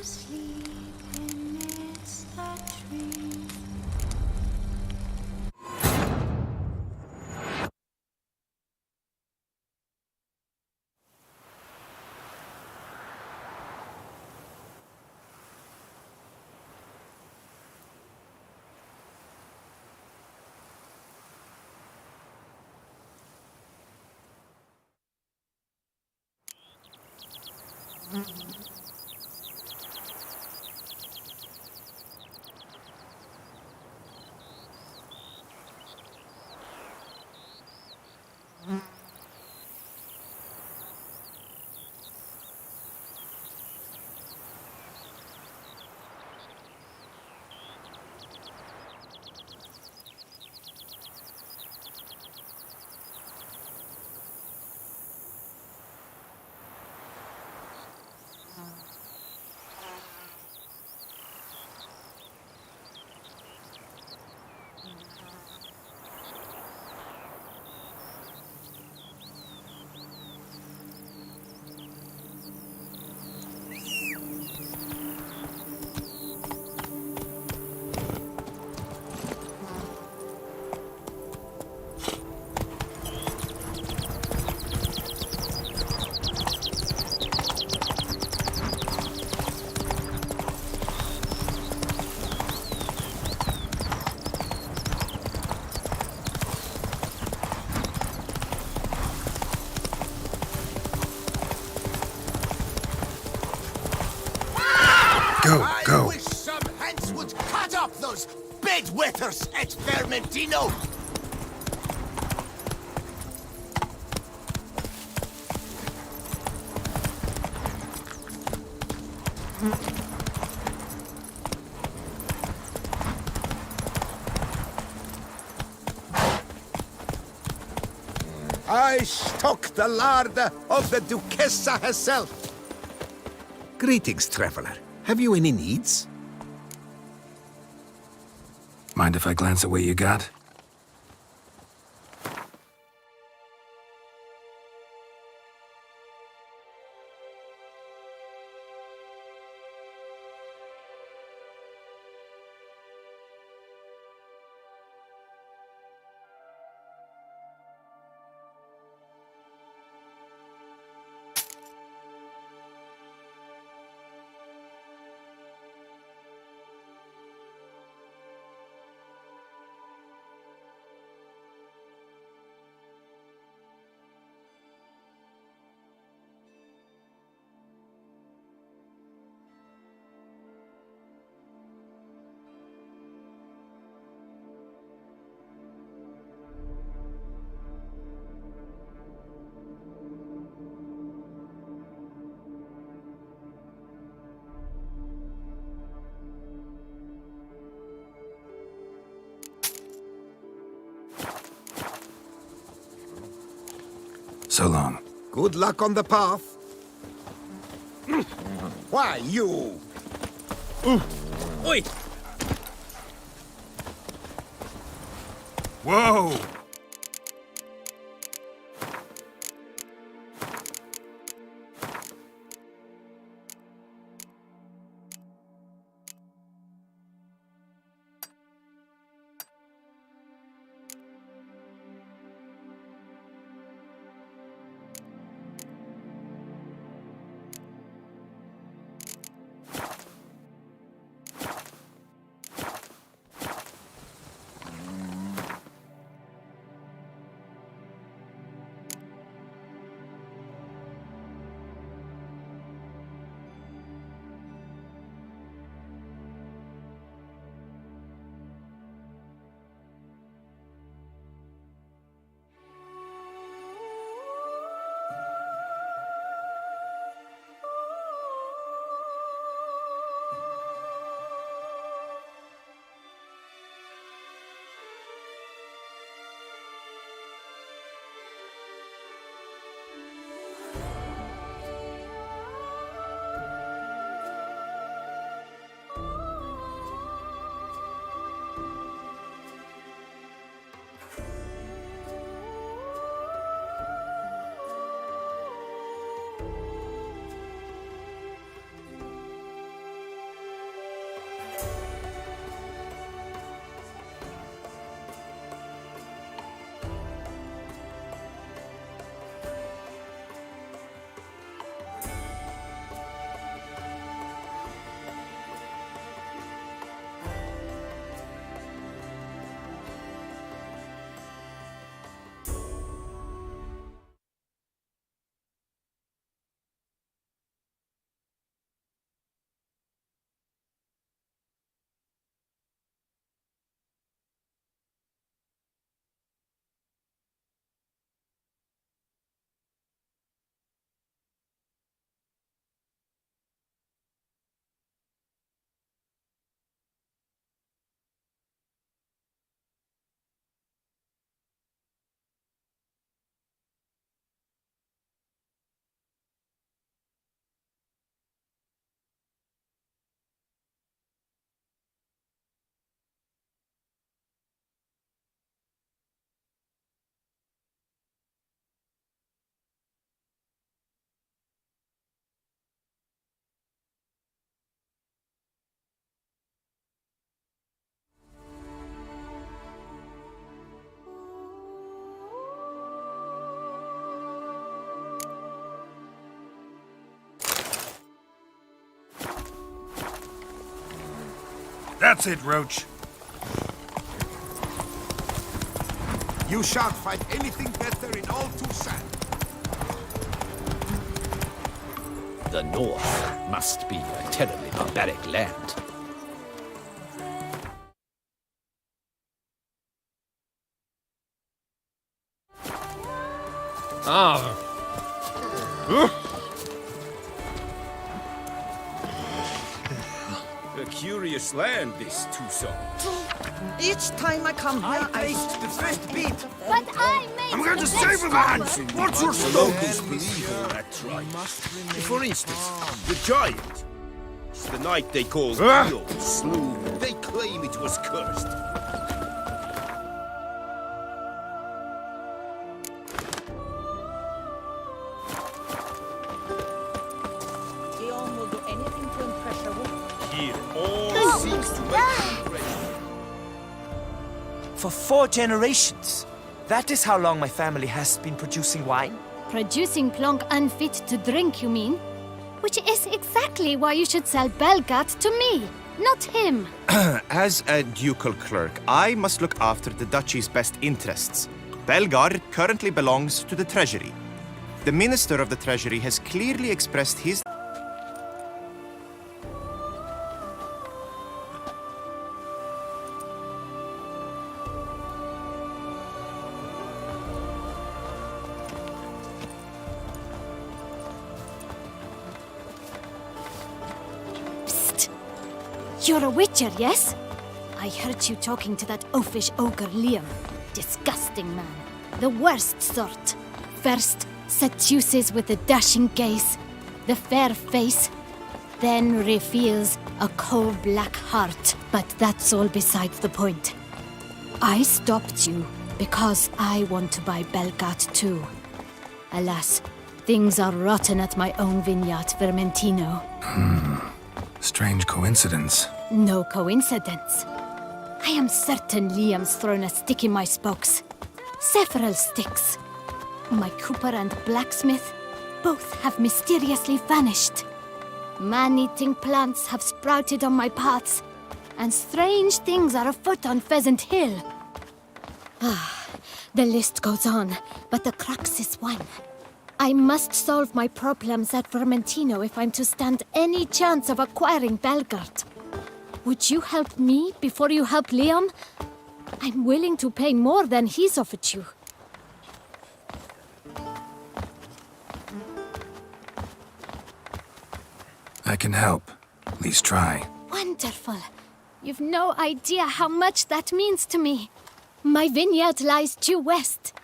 asleep amidst the trees. Go, I go. wish some hands would cut up those bedwetters at Vermentino. I stock the larder of the Duchessa herself. Greetings, traveler. Have you any needs? Mind if I glance at what you got? So long. Good luck on the path. Why, you? Oi! Whoa! That's it, Roach. You shan't find anything better in all Toussaint. The North must be a terribly barbaric land. A curious land, this Toussaint. Each time I come here, I the first beat. But I made I'm going to save a man! What's your The story? locals believe in that tribe. For instance, the giant. It's the night they call Io slew. They claim it was cursed. Leon will do anything to impress a woman. Here, all seems to make impression. For 4 generations. That is how long my family has been producing wine. Producing plonk unfit to drink, you mean? Which is exactly why you should sell Belgat to me, not him. As a ducal clerk, I must look after the duchy's best interests. Belgar currently belongs to the treasury. The minister of the treasury has clearly expressed his... Psst. You're a witcher, yes? I heard you talking to that oafish ogre Liam. Disgusting man. The worst sort. First, seduces with the dashing gaze, the fair face, then reveals a coal-black heart. But that's all beside the point. I stopped you because I want to buy Belgat too. Alas, things are rotten at my own vineyard, Vermentino. Strange coincidence. No coincidence. I am certain Liam's thrown a stick in my spokes. Several sticks. My cooper and blacksmith both have mysteriously vanished. Man-eating plants have sprouted on my paths, and strange things are afoot on Pheasant Hill. The list goes on, but the crux is one. I must solve my problems at Vermentino if I'm to stand any chance of acquiring Belgard. Would you help me before you help Liam? I'm willing to pay more than he's offered you. I can help. At least try. Wonderful. You've no idea how much that means to me. My vineyard lies due west.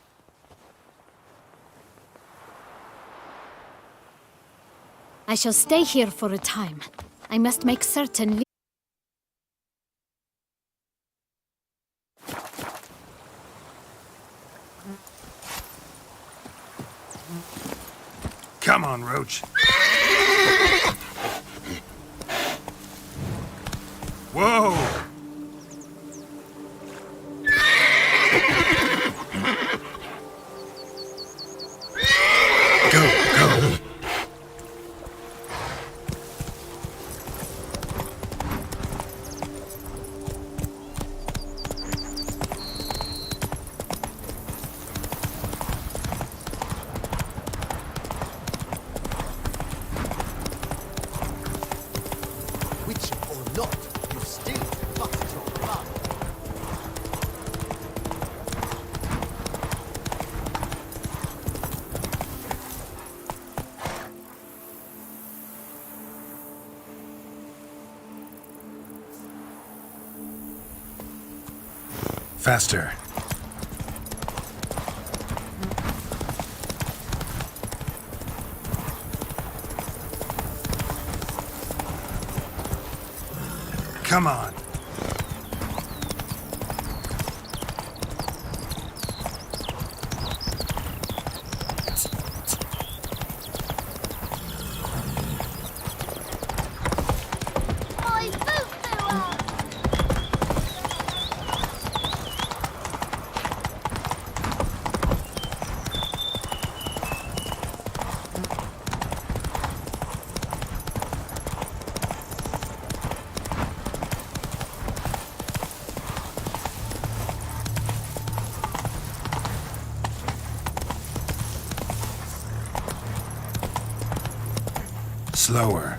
I shall stay here for a time. I must make certain... Come on, Roach. Whoa! Go. Which or not, you still must your blood. Faster. Come on. Slower.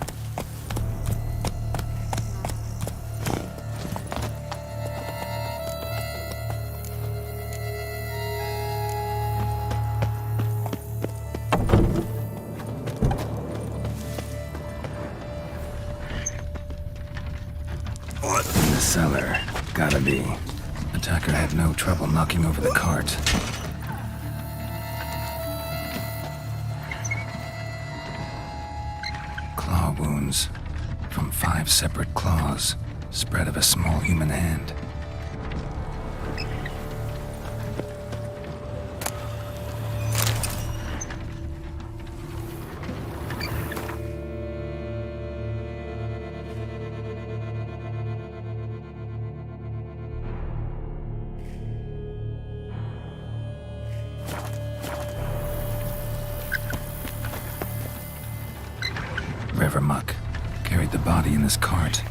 In the cellar. Gotta be. Attacker had no trouble knocking over the cart. Claw wounds. From 5 separate claws. Spread of a small human hand. River muck. Carried the body in this cart.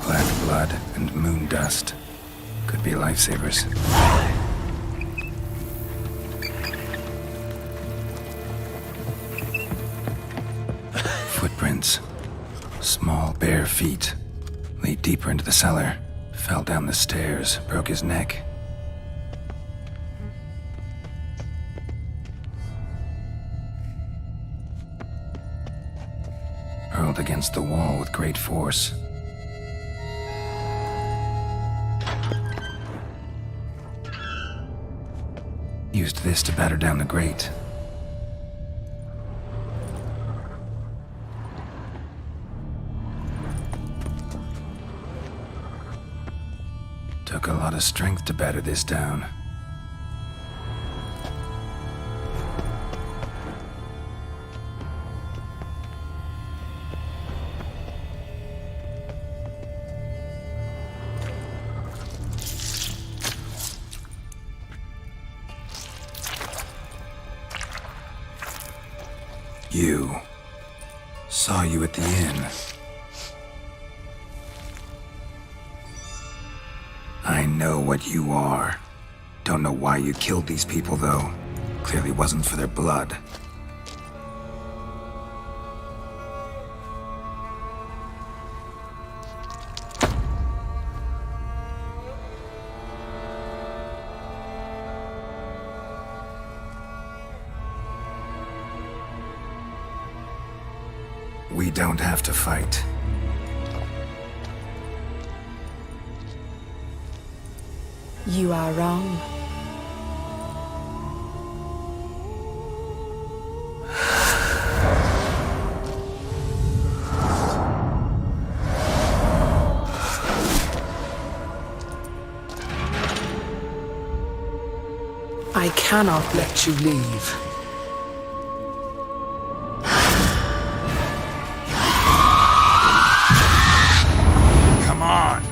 Black blood and moon dust. Could be lifesavers. Footprints. Small, bare feet. Lead deeper into the cellar. Fell down the stairs, broke his neck. Hurled against the wall with great force. Used this to batter down the grate. Took a lot of strength to batter this down. You. Saw you at the inn. I know what you are. Don't know why you killed these people, though. Clearly wasn't for their blood. We don't have to fight. You are wrong. I cannot let you leave. Come on!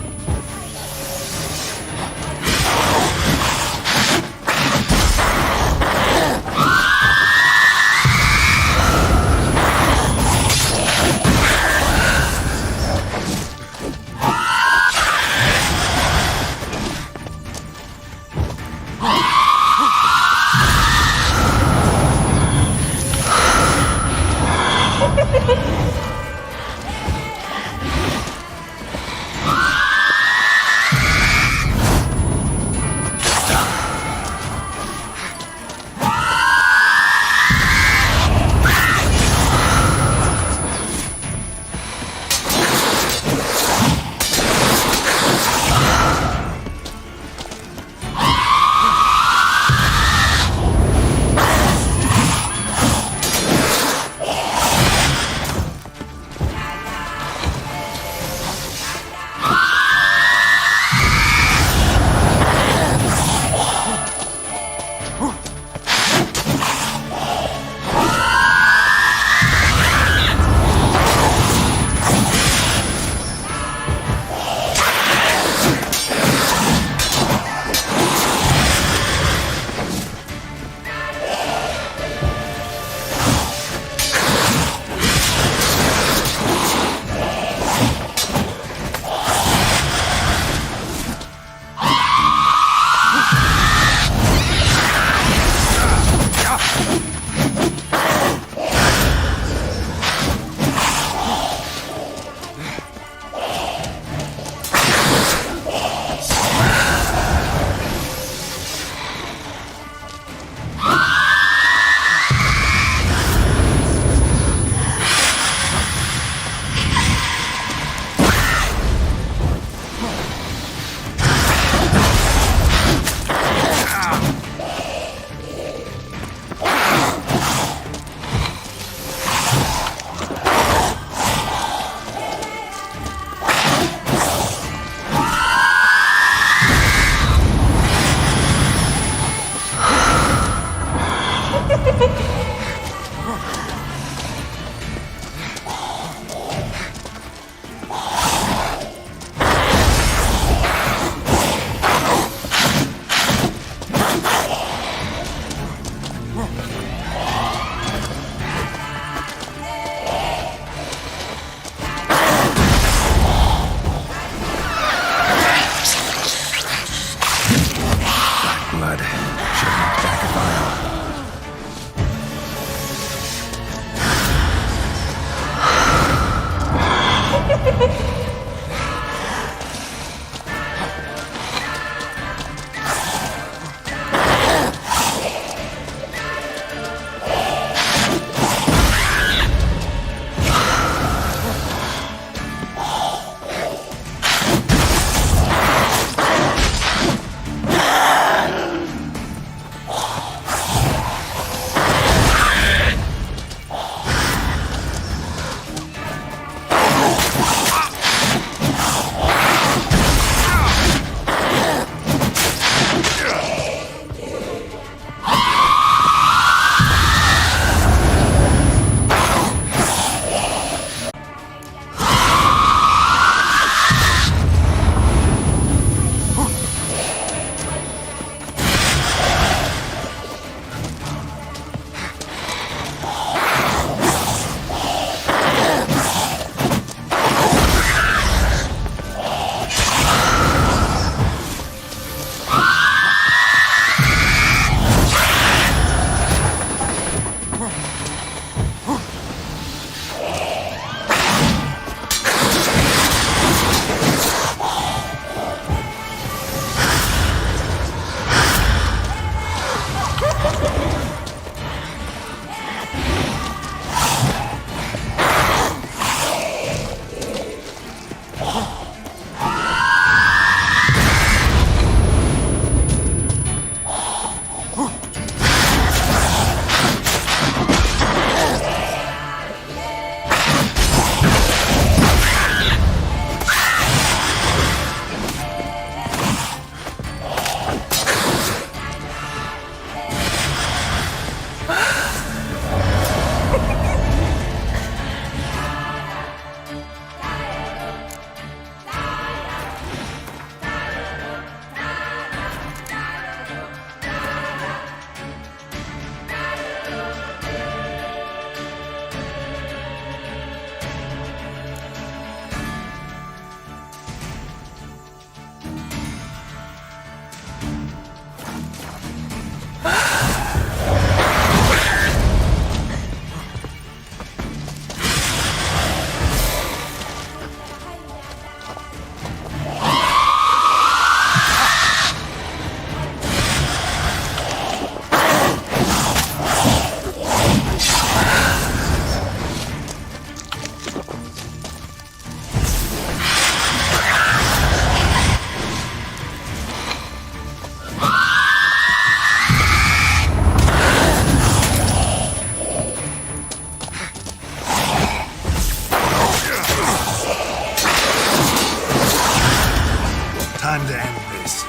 Time to end this.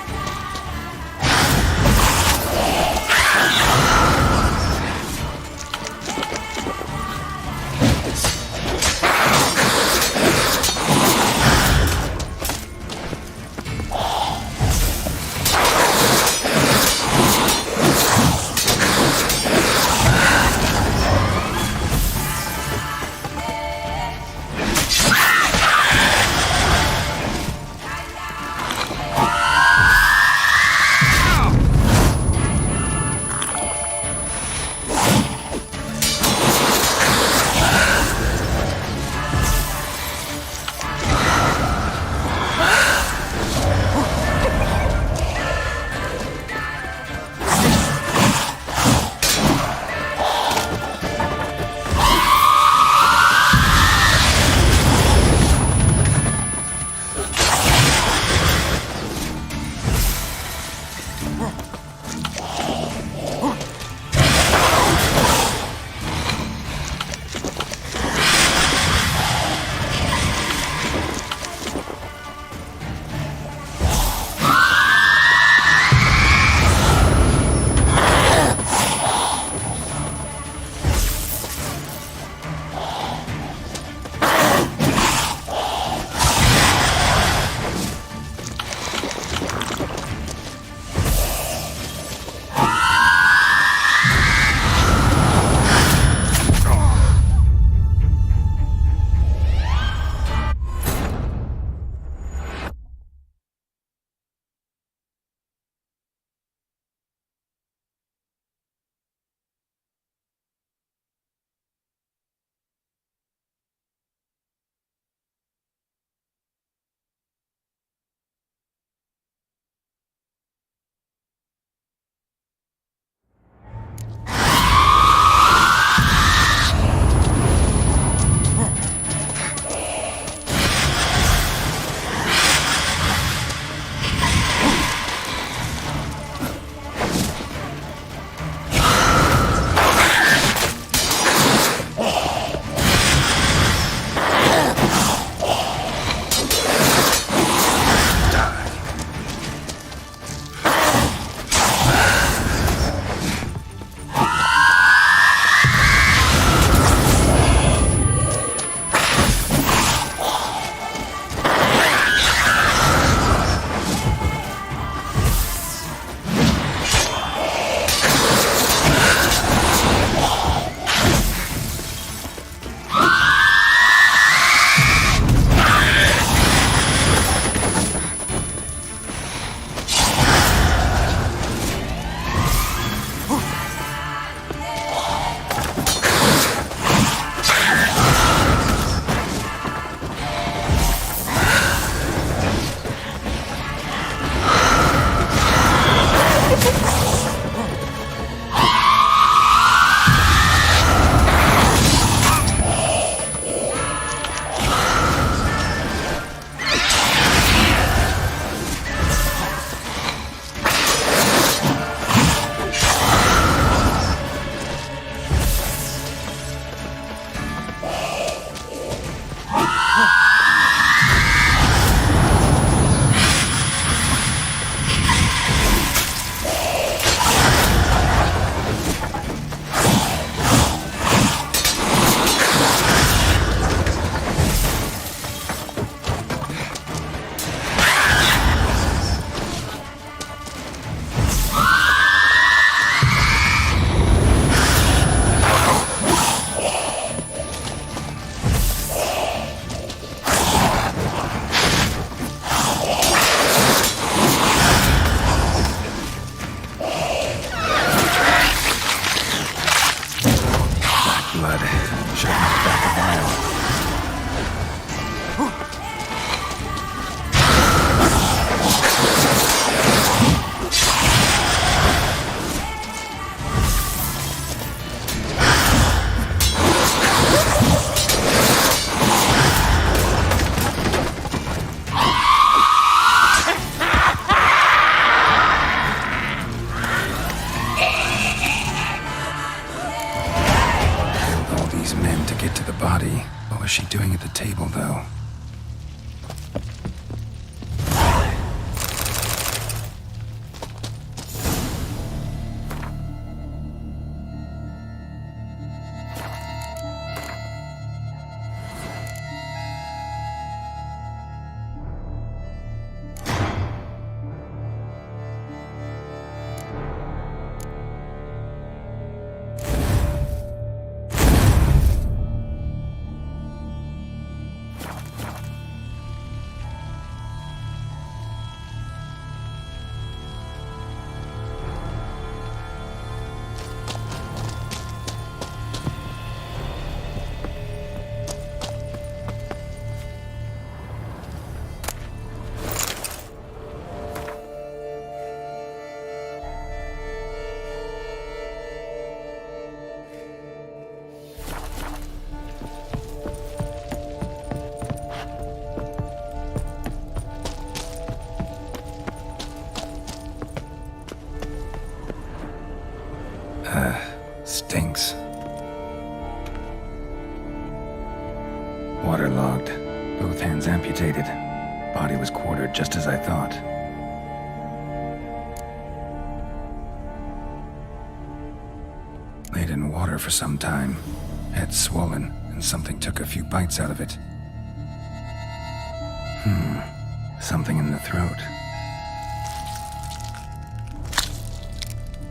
What was she doing at the table, though? Waterlogged, both hands amputated. Body was quartered just as I thought. Laid in water for some time, head swollen, and something took a few bites out of it. Something in the throat.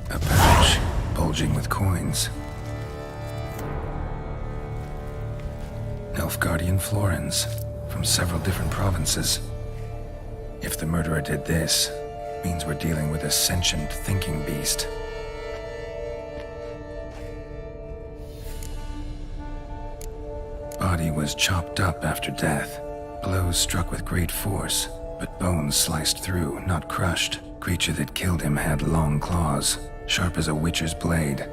A pouch, bulging with coins. Nilfgaardian florins, from several different provinces. If the murderer did this, means we're dealing with a sentient thinking beast. Body was chopped up after death. Blows struck with great force, but bones sliced through, not crushed. Creature that killed him had long claws, sharp as a witcher's blade.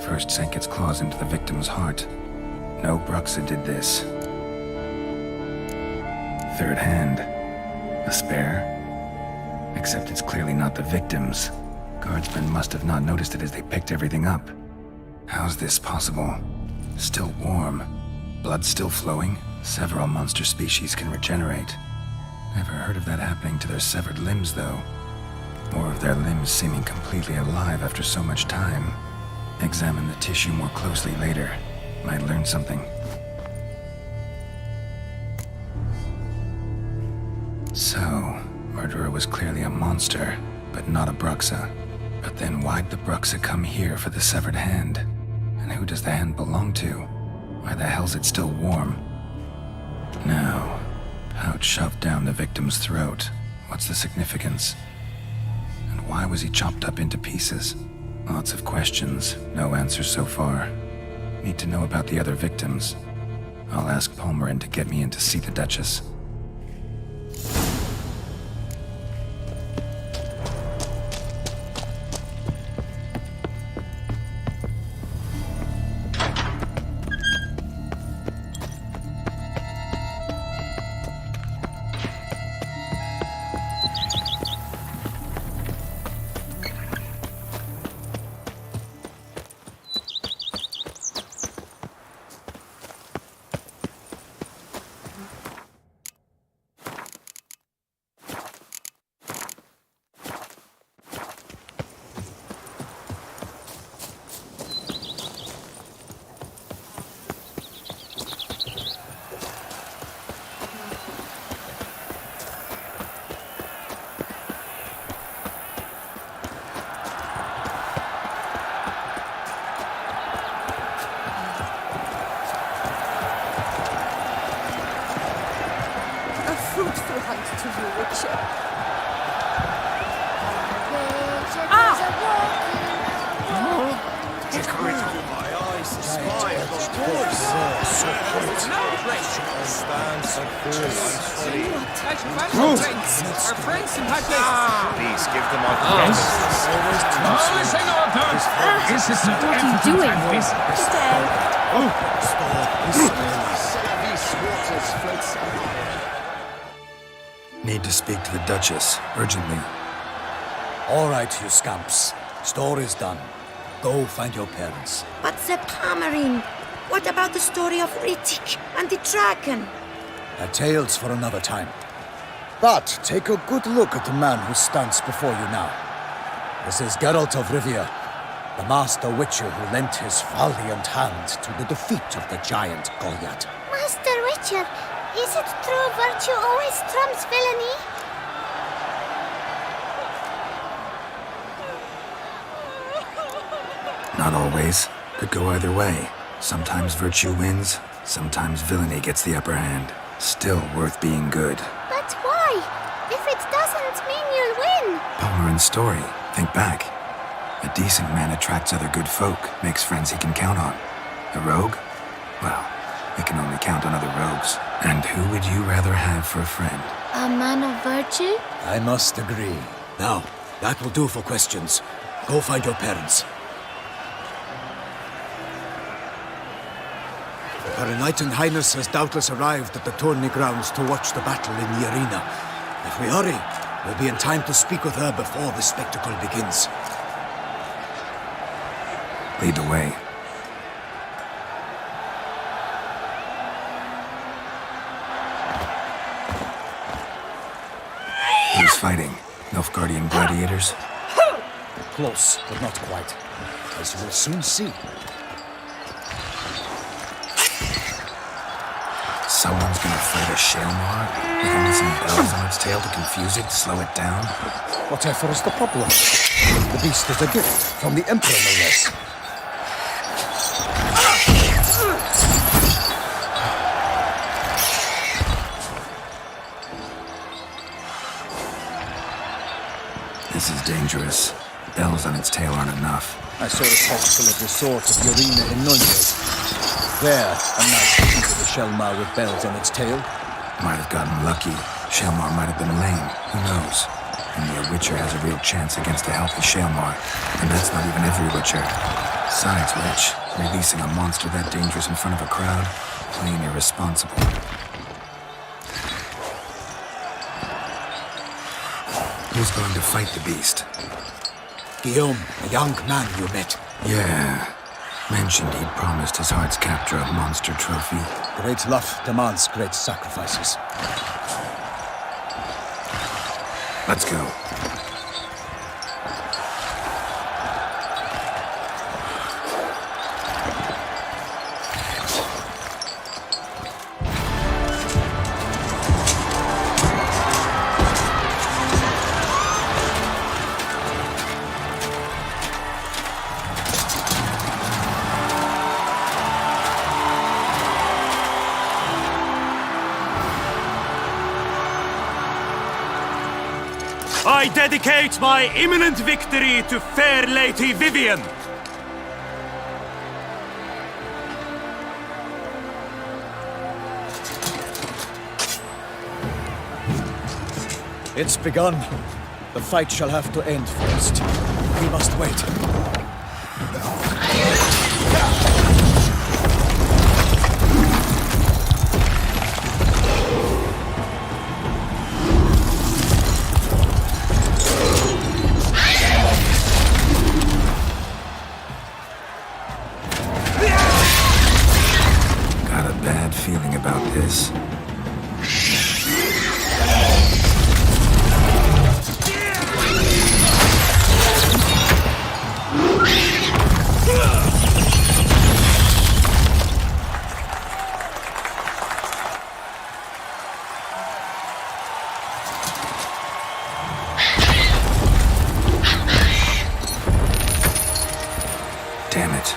First sank its claws into the victim's heart. No Bruxa did this. Third hand. A spare? Except it's clearly not the victim's. Guardsmen must have not noticed it as they picked everything up. How's this possible? Still warm. Blood still flowing? Several monster species can regenerate. Never heard of that happening to their severed limbs, though. Or of their limbs seeming completely alive after so much time. Examine the tissue more closely later. Might learn something. So, murderer was clearly a monster, but not a Bruxa. But then why'd the Bruxa come here for the severed hand? And who does the hand belong to? Why the hell's it still warm? Now, pouch shoved down the victim's throat. What's the significance? And why was he chopped up into pieces? Lots of questions, no answers so far. Need to know about the other victims. I'll ask Palmerin to get me in to see the Duchess. Fruitful hunt to you, Witcher. Please give them our What are you doing? Need to speak to the Duchess, urgently. All right, you scamps. Story's done. Go find your parents. But the Palmerin, what about the story of Rittik and the dragon? A tale's for another time. But take a good look at the man who stands before you now. This is Geralt of Rivia, the master witcher who lent his valiant hand to the defeat of the giant Goliath. Master Witcher, is it true virtue always trumps villainy? Not always. Could go either way. Sometimes virtue wins, sometimes villainy gets the upper hand. Still worth being good. But why? If it doesn't mean you'll win. Palmerin's story. Think back. A decent man attracts other good folk, makes friends he can count on. A rogue? Well, he can only count on other rogues. And who would you rather have for a friend? A man of virtue? I must agree. Now, that will do for questions. Go find your parents. Her Enlightened Highness has doubtless arrived at the tourney grounds to watch the battle in the arena. If we hurry, we'll be in time to speak with her before the spectacle begins. Lead the way. fighting? Nilfgaardian gladiators? Close, but not quite. As you will soon see. Someone's gonna fight a Shaelmaar with only some bells on its tail to confuse it, slow it down? Whatever is the problem? The beast is a gift from the Emperor, no less. This is dangerous. Bells on its tail aren't enough. I saw a spectacle of the sword of Yorina in Nunez. There, a knight defeated a Shaelmaar with bells on its tail. Might have gotten lucky. Shaelmaar might have been lame. Who knows? Only a Witcher has a real chance against a healthy Shaelmaar. And that's not even every Witcher. Besides which, releasing a monster that dangerous in front of a crowd, plain irresponsible. Who's going to fight the beast? Guillaume, a young man you met. Yeah. Mentioned he'd promised his heart's captor a monster trophy. Great love demands great sacrifices. Let's go. I dedicate my imminent victory to fair Lady Vivian. It's begun. The fight shall have to end first. We must wait. Got a bad feeling about this. Damn it.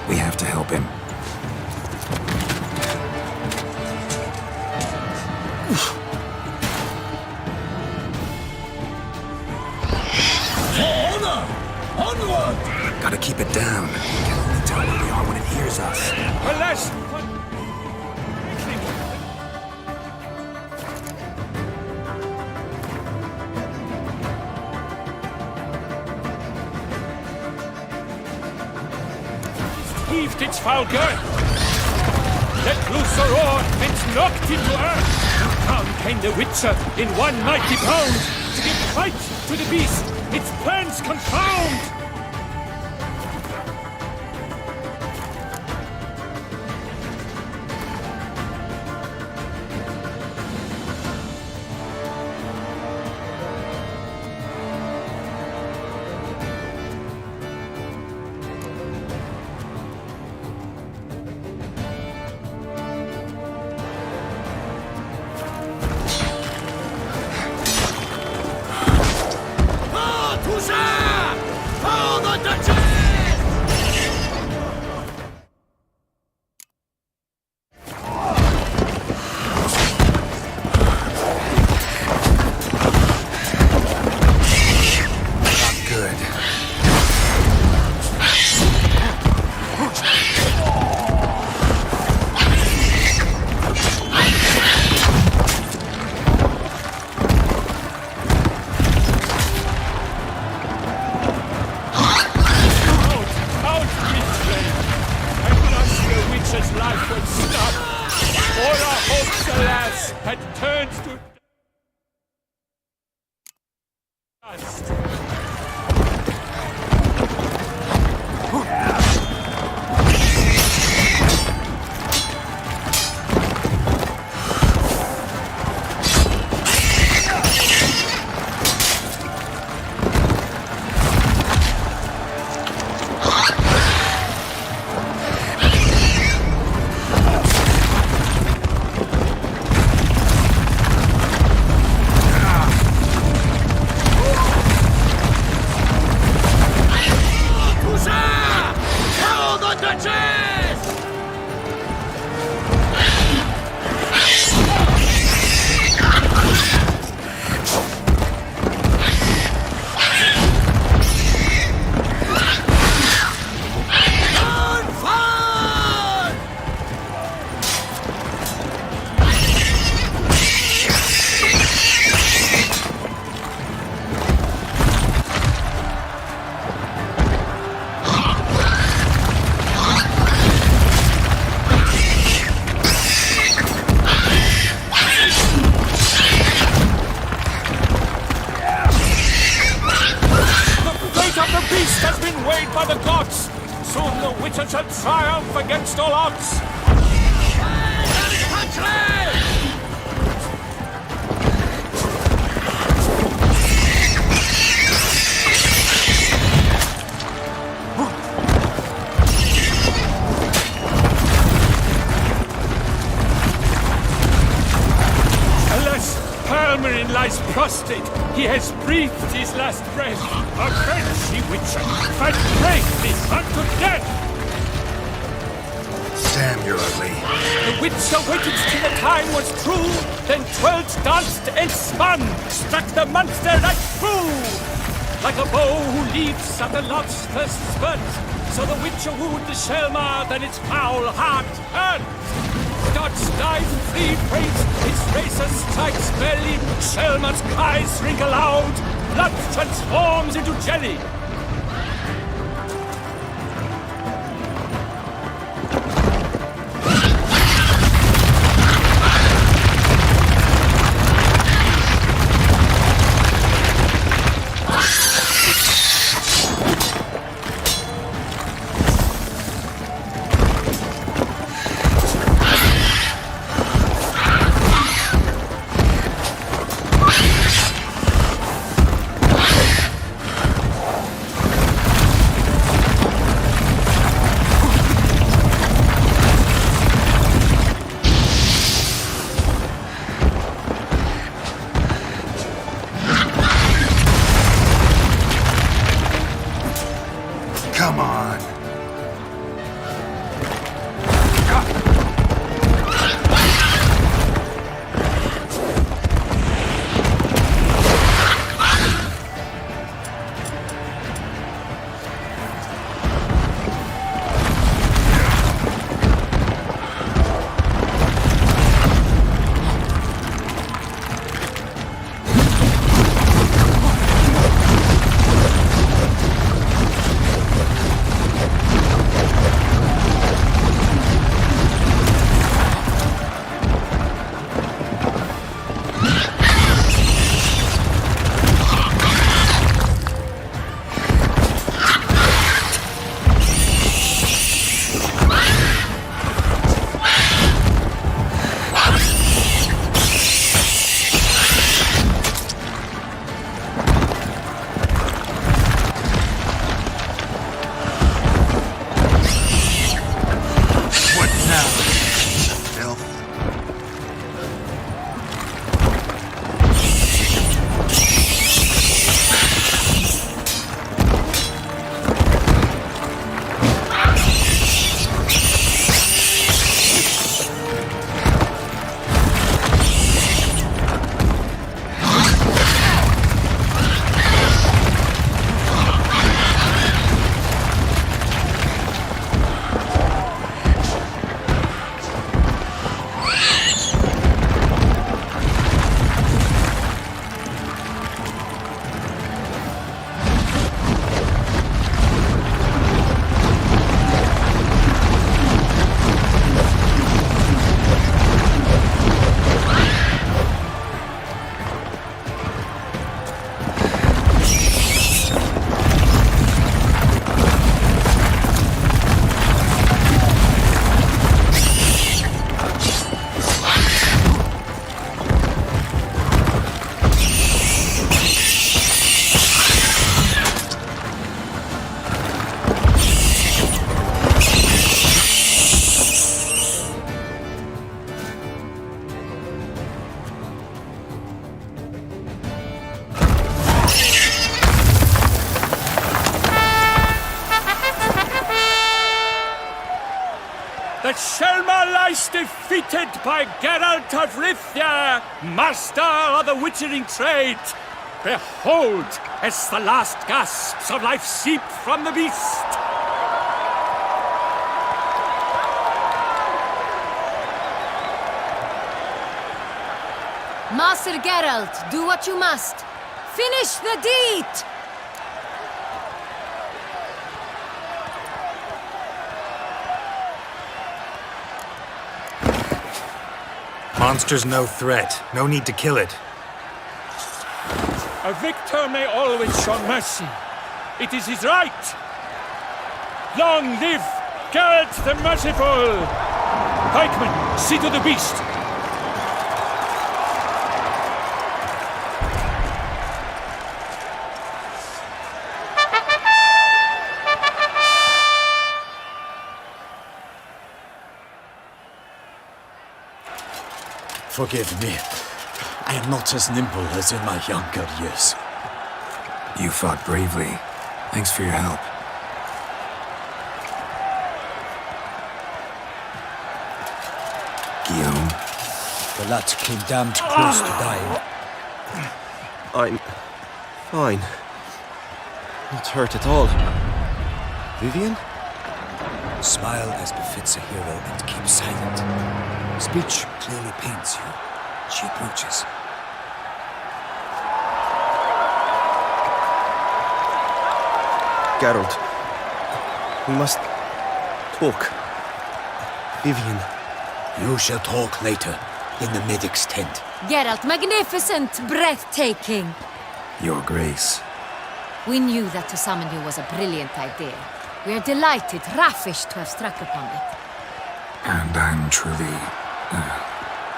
We have to help him. Gotta keep it down. We can only tell where we are when it hears us. Alas! Heaved its foul girth. Let loose a roar, and knocked into earth. Down came the Witcher in one mighty bound to give fight to the beast. Its plans confound. Life was snuffed. All our hopes, alas, had turned to dust. and shall triumph against all odds. Alas, Palmerin lies prostrate. He has breathed his last breath. Avenge ye, Witcher! Fight bravely unto death! Damn, you're ugly. The Witcher waited till the time was true, then twirled, danced, and spun, struck the monster right through. Like a bow who leaps at the love's first spurt, so the Witcher wooed the Selma, then its foul heart hurt. Dodge, dive, flee, praise, its racer strikes belly, Selma's cries ring aloud, blood transforms into jelly. Come on. The Selma lies defeated by Geralt of Rivia, master of the witchering trade. Behold, as the last gasps of life seep from the beast. Master Geralt, do what you must. Finish the deed! Monster's no threat. No need to kill it. A victor may always show mercy. It is his right. Long live Geralt the Merciful! Pikeman, see to the beast! Forgive me. I am not as nimble as in my younger years. You fought bravely. Thanks for your help. Guillaume? The lad came damned close to dying. I'm fine. Not hurt at all. Vivian? Smile as befits a hero and keep silent. Speech clearly pains you. She approaches. Geralt, we must talk. Vivian. You shall talk later, in the medic's tent. Geralt, magnificent, breathtaking. Your Grace. We knew that to summon you was a brilliant idea. We are delighted, ravished to have struck upon it. And I'm truly,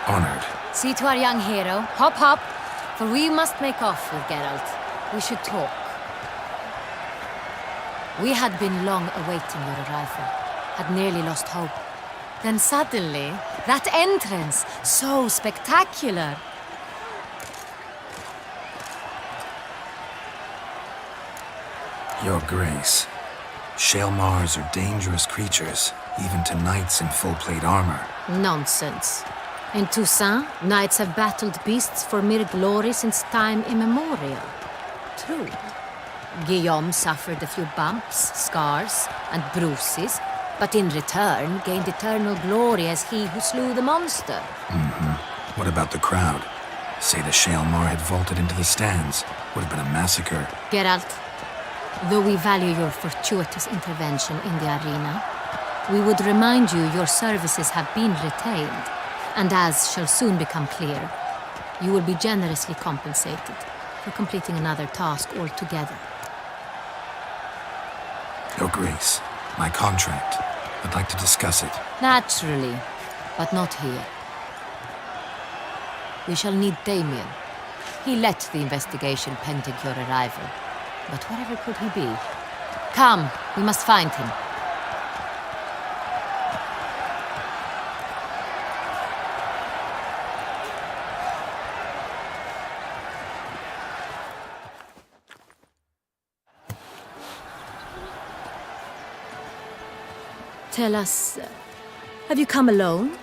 honored. See to our young hero. Hop, hop. For we must make off with Geralt. We should talk. We had been long awaiting your arrival. Had nearly lost hope. Then suddenly, that entrance, so spectacular. Your Grace. Shaelmars are dangerous creatures, even to knights in full-plate armor. Nonsense. In Toussaint, knights have battled beasts for mere glory since time immemorial. True. Guillaume suffered a few bumps, scars, and bruises, but in return gained eternal glory as he who slew the monster. What about the crowd? Say the Shaelmar had vaulted into the stands. Would have been a massacre. Geralt, though we value your fortuitous intervention in the arena, we would remind you your services have been retained, and as shall soon become clear, you will be generously compensated for completing another task altogether. Your Grace, my contract. I'd like to discuss it. Naturally, but not here. We shall need Damien. He led the investigation pending your arrival. But whatever could he be? Come, we must find him. Tell us, have you come alone?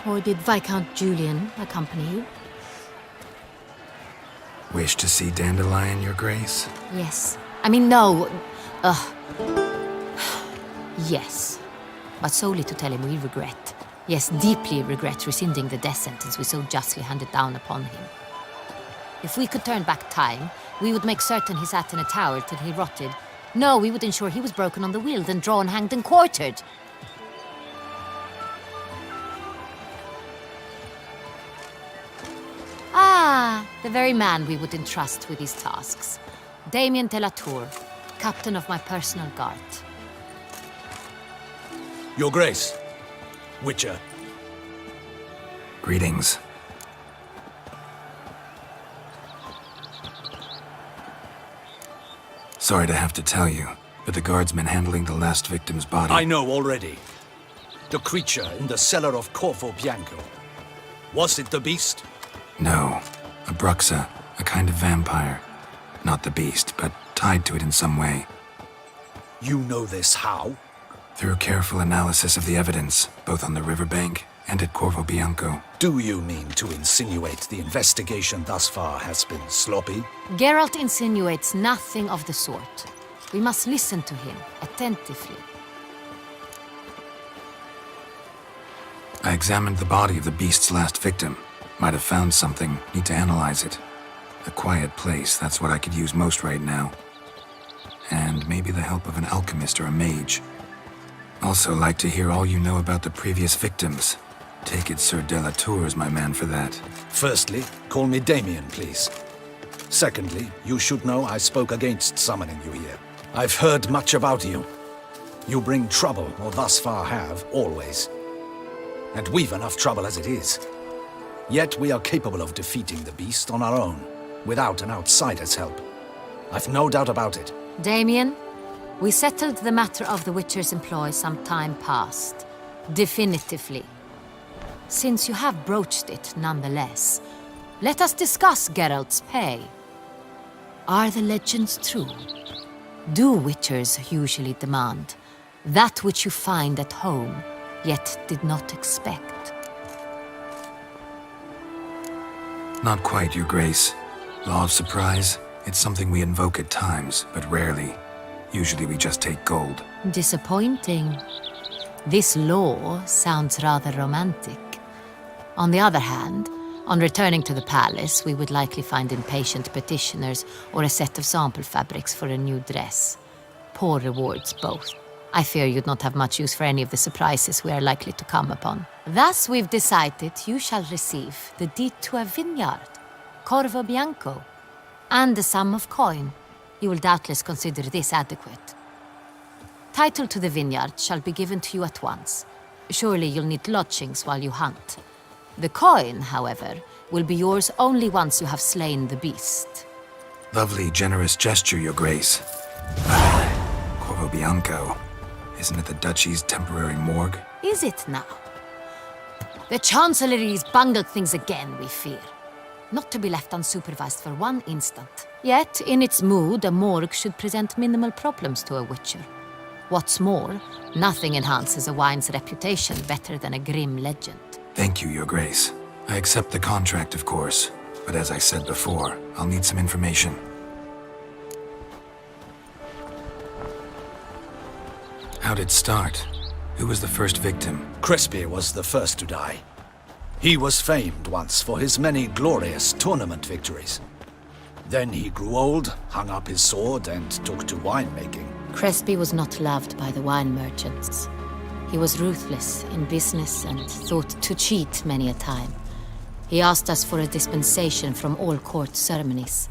Or did Viscount Julian accompany you? Wish to see Dandelion, Your Grace? Yes. I mean, no. Yes. But solely to tell him we regret. Yes, deeply regret rescinding the death sentence we so justly handed down upon him. If we could turn back time, we would make certain he sat in a tower till he rotted. No, we would ensure he was broken on the wheel, then drawn, hanged, and quartered. Ah, the very man we would entrust with these tasks. Damien de la Tour, captain of my personal guard. Your Grace, Witcher. Greetings. Sorry to have to tell you, but the guardsmen handling the last victim's body... I know already. The creature in the cellar of Corvo Bianco. Was it the beast? No. A Bruxa, a kind of vampire. Not the beast, but tied to it in some way. You know this how? Through careful analysis of the evidence, both on the riverbank and at Corvo Bianco. Do you mean to insinuate the investigation thus far has been sloppy? Geralt insinuates nothing of the sort. We must listen to him attentively. I examined the body of the beast's last victim. Might have found something. Need to analyze it. A quiet place, that's what I could use most right now. And maybe the help of an alchemist or a mage. Also like to hear all you know about the previous victims. Take it Sir de la Tour is my man for that. Firstly, call me Damien, please. Secondly, you should know I spoke against summoning you here. I've heard much about you. You bring trouble, or thus far have, always. And we've enough trouble as it is. Yet we are capable of defeating the beast on our own, without an outsider's help. I've no doubt about it. Damien, we settled the matter of the Witcher's employ some time past. Definitively. Since you have broached it nonetheless, let us discuss Geralt's pay. Are the legends true? Do Witchers usually demand that which you find at home, yet did not expect? Not quite, Your Grace. Law of surprise, it's something we invoke at times, but rarely. Usually we just take gold. Disappointing. This law sounds rather romantic. On the other hand, on returning to the palace, we would likely find impatient petitioners or a set of sample fabrics for a new dress. Poor rewards both. I fear you'd not have much use for any of the surprises we are likely to come upon. Thus we've decided you shall receive the deed to a vineyard, Corvo Bianco, and a sum of coin. You will doubtless consider this adequate. Title to the vineyard shall be given to you at once. Surely you'll need lodgings while you hunt. The coin, however, will be yours only once you have slain the beast. Lovely, generous gesture, Your Grace. Corvo Bianco. Isn't it the Duchy's temporary morgue? Is it now? The Chancellery's bungled things again, we fear. Not to be left unsupervised for one instant. Yet, in its mood, a morgue should present minimal problems to a Witcher. What's more, nothing enhances a wine's reputation better than a grim legend. Thank you, Your Grace. I accept the contract, of course. But as I said before, I'll need some information. How'd it start? Who was the first victim? Crespi was the first to die. He was famed once for his many glorious tournament victories. Then he grew old, hung up his sword, and took to winemaking. Crespi was not loved by the wine merchants. He was ruthless in business and thought to cheat many a time. He asked us for a dispensation from all court ceremonies.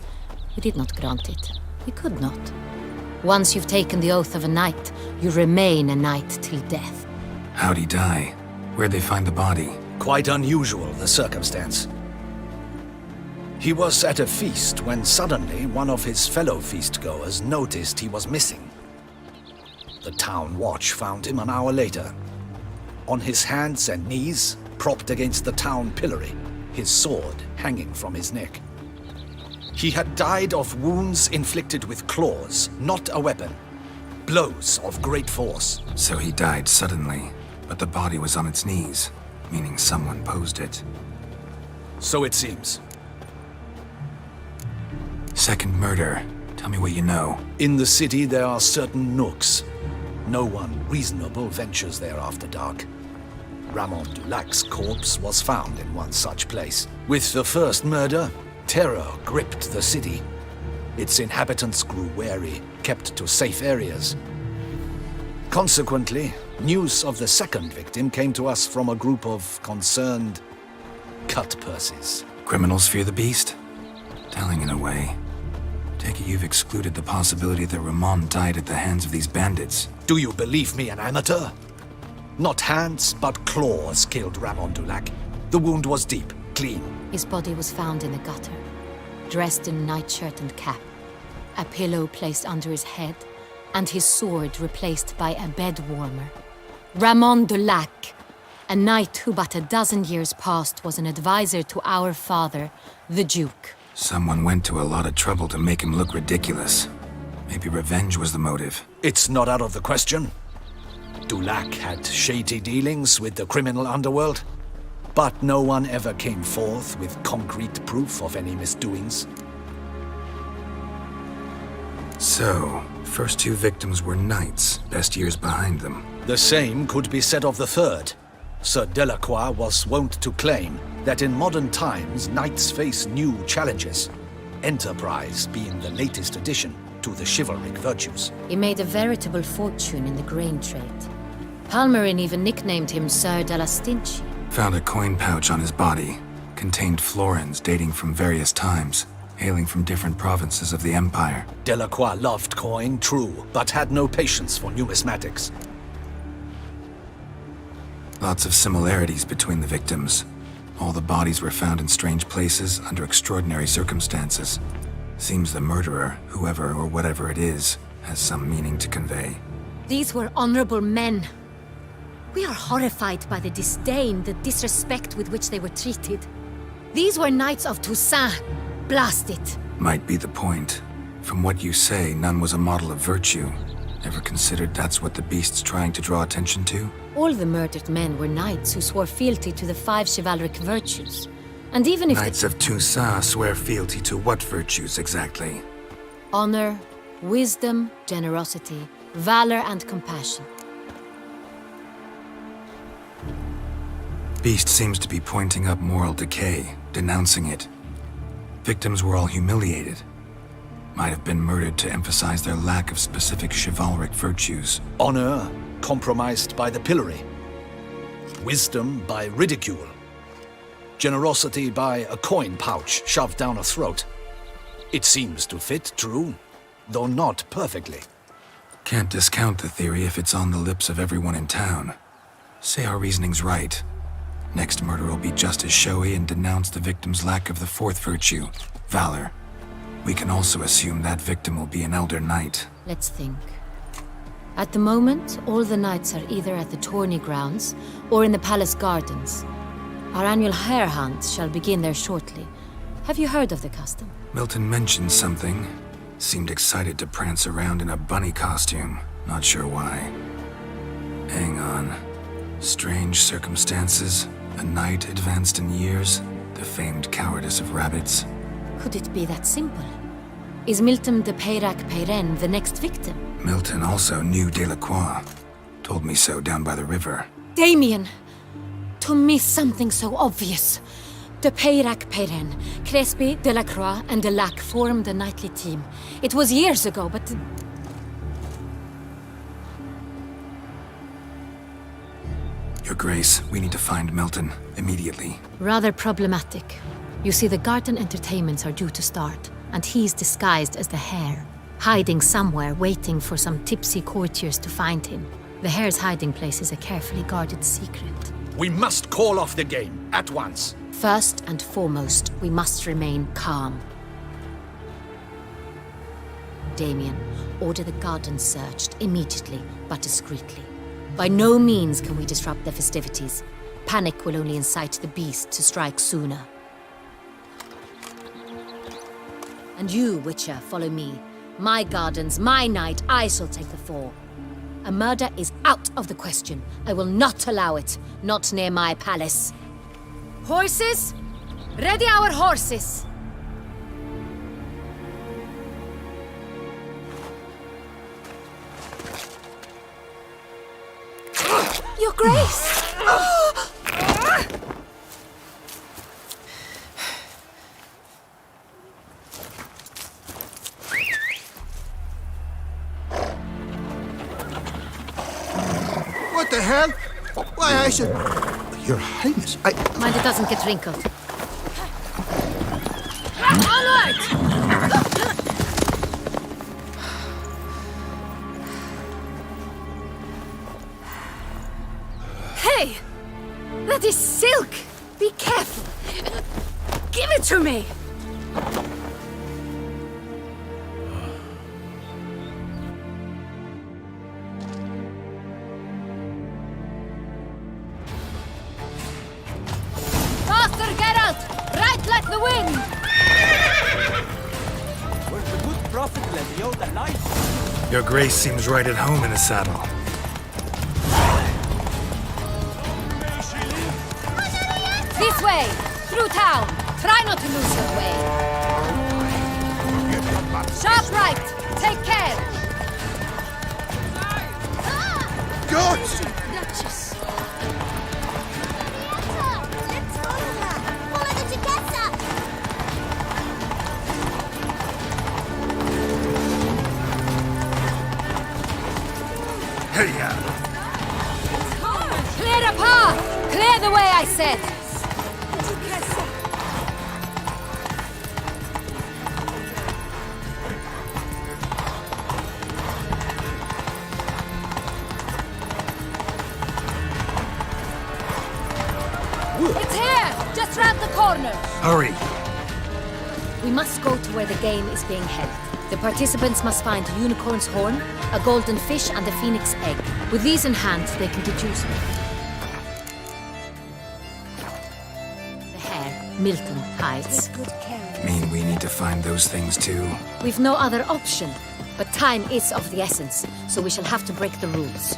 We did not grant it. We could not. Once you've taken the oath of a knight, you remain a knight till death. How'd he die? Where'd they find the body? Quite unusual, the circumstance. He was at a feast when suddenly one of his fellow feastgoers noticed he was missing. The town watch found him an hour later. On his hands and knees, propped against the town pillory, his sword hanging from his neck. He had died of wounds inflicted with claws, not a weapon. Blows of great force. So he died suddenly, but the body was on its knees, meaning someone posed it. So it seems. Second murder. Tell me what you know. In the city there are certain nooks. No one reasonable ventures there after dark. Ramon Dulac's corpse was found in one such place. With the first murder, terror gripped the city. Its inhabitants grew wary, kept to safe areas. Consequently, news of the second victim came to us from a group of concerned cut-purses. Criminals fear the beast? Telling in a way. Take it you've excluded the possibility that Ramon died at the hands of these bandits. Do you believe me an amateur? Not hands, but claws killed Ramon Dulac. The wound was deep, clean. His body was found in the gutter, dressed in nightshirt and cap, a pillow placed under his head, and his sword replaced by a bed warmer. Ramon Dulac, a knight who but a dozen years past was an advisor to our father, the Duke. Someone went to a lot of trouble to make him look ridiculous. Maybe revenge was the motive. It's not out of the question. Dulac had shady dealings with the criminal underworld, but no one ever came forth with concrete proof of any misdoings. So, first two victims were knights, best years behind them. The same could be said of the third. Sir Delacroix was wont to claim that in modern times knights face new challenges, enterprise being the latest addition to the chivalric virtues. He made a veritable fortune in the grain trade. Palmerin even nicknamed him Sir de la Stinchi. Found a coin pouch on his body. Contained florins dating from various times. hailing from different provinces of the Empire. Delacroix loved coin, true, but had no patience for numismatics. Lots of similarities between the victims. All the bodies were found in strange places under extraordinary circumstances. Seems the murderer, whoever or whatever it is, has some meaning to convey. These were honorable men. We are horrified by the disdain, the disrespect with which they were treated. These were knights of Toussaint. Blast it. Might be the point. From what you say, none was a model of virtue. Ever considered that's what the beast's trying to draw attention to? All the murdered men were knights who swore fealty to the 5 chivalric virtues. And even if Knights of Toussaint swear fealty to what virtues exactly? honor, wisdom, generosity, valor, and compassion. Beast seems to be pointing up moral decay, denouncing it. Victims were all humiliated. Might have been murdered to emphasize their lack of specific chivalric virtues. Honor compromised by the pillory. Wisdom by ridicule. Generosity by a coin pouch shoved down a throat. It seems to fit, true, though not perfectly. Can't discount the theory if it's on the lips of everyone in town. Say our reasoning's right. Next murder will be just as showy and denounce the victim's lack of the 4th virtue, valor. We can also assume that victim will be an elder knight. Let's think. At the moment, all the knights are either at the tourney grounds or in the palace gardens. Our annual hare hunt shall begin there shortly. Have you heard of the custom? Milton mentioned something. Seemed excited to prance around in a bunny costume. Not sure why. Hang on. Strange circumstances. A knight advanced in years. The famed cowardice of rabbits. Could it be that simple? Is Milton de Peyrac-Peyren the next victim? Milton also knew Delacroix. Told me so down by the river. Damien! To miss something so obvious. De Peyrac-Peyren, Crespi, Delacroix, and Delac formed a knightly team. It was years ago, but... Your Grace, we need to find Milton, immediately. Rather problematic. You see, the garden entertainments are due to start, and he's disguised as the hare, hiding somewhere, waiting for some tipsy courtiers to find him. The hare's hiding place is a carefully guarded secret. We must call off the game, at once. First and foremost, we must remain calm. Damien, order the garden searched immediately, but discreetly. By no means can we disrupt the festivities. Panic will only incite the beast to strike sooner. And you, Witcher, follow me. My gardens, my night, I shall take the fall. A murder is out of the question. I will not allow it. Not near my palace. Horses? Ready our horses! Your Grace! What the hell? Why, I should... Your Highness, Mind it doesn't get wrinkled. Onward! Hey! That is silk! Be careful! Give it to me! Faster, Geralt! Right like the wind! Where's the good prophet Levio the light? Your Grace seems right at home in the saddle. This way! Through town! Try not to lose your way! Sharp right! Take care! Gods! Duchess! Let's follow her! Follow the Duchessa! Hey-ya! Clear a path! Clear the way, I said! corner! Hurry! We must go to where the game is being held. The participants must find a unicorn's horn, a golden fish, and a phoenix egg. With these in hand, they can deduce the hare Milton hides. Mean we need to find those things too? We've no other option, but time is of the essence, so we shall have to break the rules.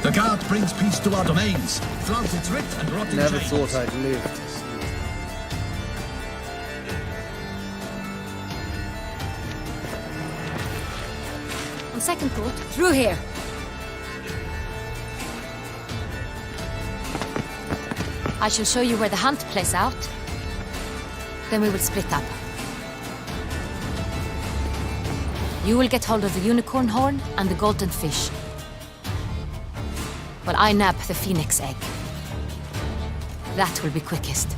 The guard brings peace to our domains. Floods its writ and rotting Never chains. thought I'd live to see On second thought, through here. I shall show you where the hunt plays out. Then we will split up. You will get hold of the unicorn horn and the golden fish, while I nab the phoenix egg. That will be quickest.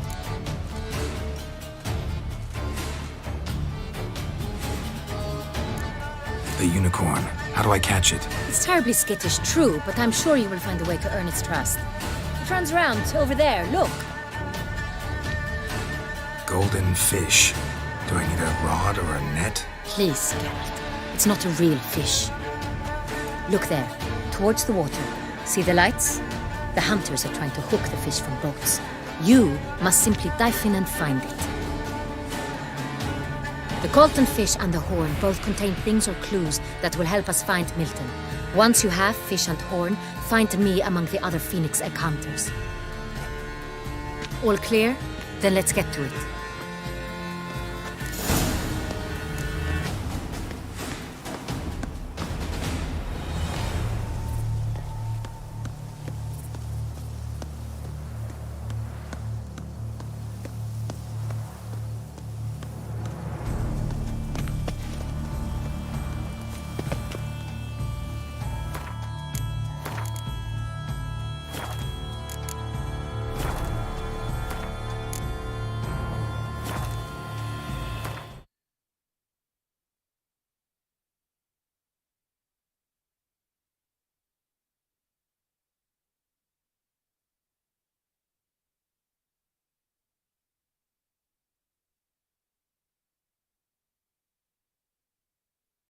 The unicorn. How do I catch it? It's terribly skittish, true, but I'm sure you will find a way to earn its trust. It runs around over there, look. Golden fish. Do I need a rod or a net? Please, Geralt. It's not a real fish. Look there, towards the water. See the lights? The hunters are trying to hook the fish from boats. You must simply dive in and find it. The golden fish and the horn both contain things or clues that will help us find Milton. Once you have fish and horn, find me among the other phoenix egg hunters. All clear? Then let's get to it.